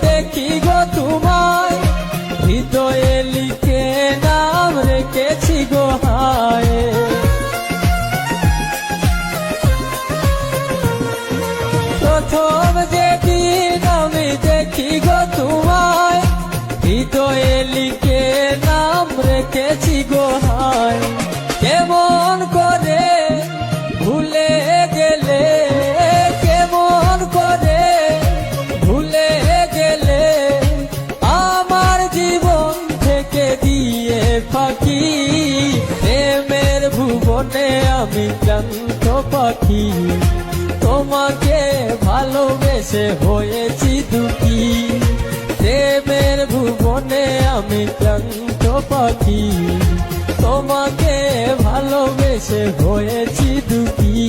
দেখি গো তোমায়, হৃদয়ে লিখে নাম রেখেছি গো হায়। প্রথম যেদিন আমি দেখি গো তোমায়, হৃদয়ে লিখে নাম রেখেছি গো হায়। কেমন করে ভুলে গেলে, কেমন করে ভুলে গেলে, আমার জীবন থেকে দিয়ে ফাঁকি। প্রেমের ভুবনে আমি ক্লান্ত পাখি, তোমাকে ভালোবেসে হয়েছি দুঃখী। প্রেমের ভুবনে আমি ক্লান্ত পাখি, তোমাকে ভালোবেসে হয়েছি দুঃখী।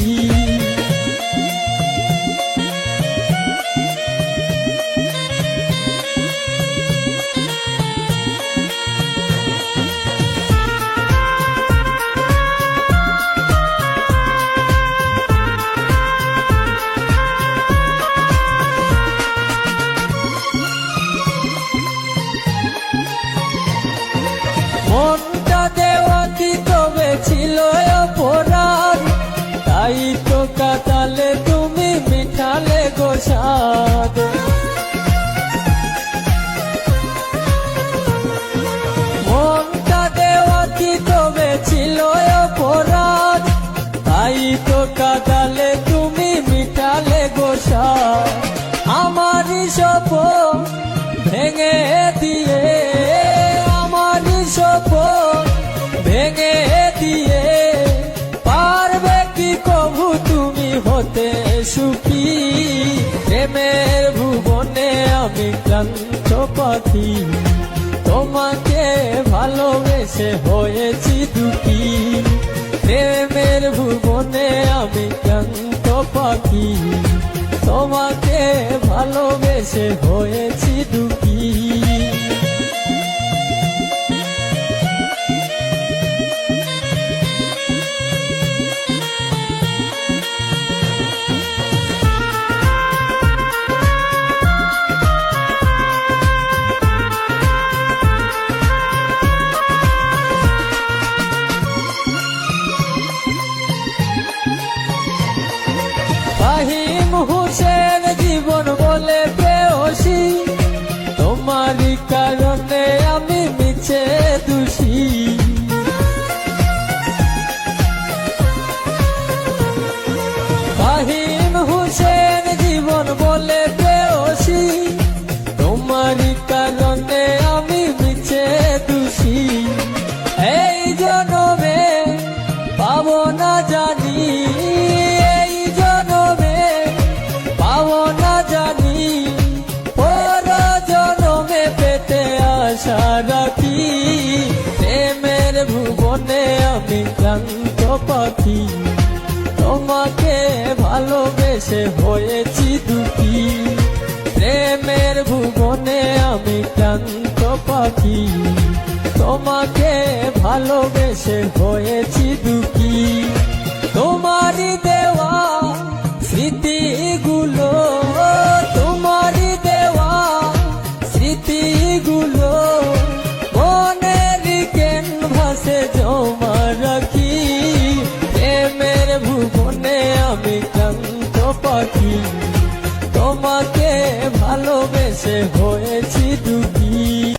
মনটা দেওয়াতি তবে ছিল অপরাধ, তাই তো কাটালে তুমি মিঠালে গো স্বাদ। মনটা দেওয়াতি তবে ছিল অপরাধ, তাই তো কাটালে তুমি মিঠালে গো স্বাদ। আমারই স্বপ্ন ভেঙে দিয়ে, ভেঙে দিয়ে, পারবে কি কবু তুমি হতে সুখী। প্রেমের ভুবনে আমি ক্লান্ত পাখি, তোমাকে ভালোবেসে হয়েছি দুঃখী। প্রেমের ভুবনে আমি ক্লান্ত পাখি, তোমাকে ভালোবেসে হয়েছি দুঃখী। ফাহিম হোসেন জীবন বলে প্রেয়সী, তোমারই কারণে আমি মিছে দোষী। ফাহিম হোসেন জীবন বলে প্রেয়সী, তোমারই কারণে আমি মিছে দোষী। এই জনমে পাবো না জানি, আশা রাখি। প্রেমের ভুবনে আমি ক্লান্ত পাখি, তোমাকে ভালোবেসে হয়েছি দুঃখী। প্রেমের ভুবনে আমি ক্লান্ত পাখি, তোমাকে ভালোবেসে হয়েছি দুঃখী। তোমারই দেওয়া স্মৃতিগুলো, তোমারই দেওয়া স্মৃতিগুলো মনের ক্যানভাসে জমা রাখি। প্রেমের ভুবনে আমি ক্লান্ত পাখি, তোমাকে ভালোবেসে হয়েছি দুঃখী।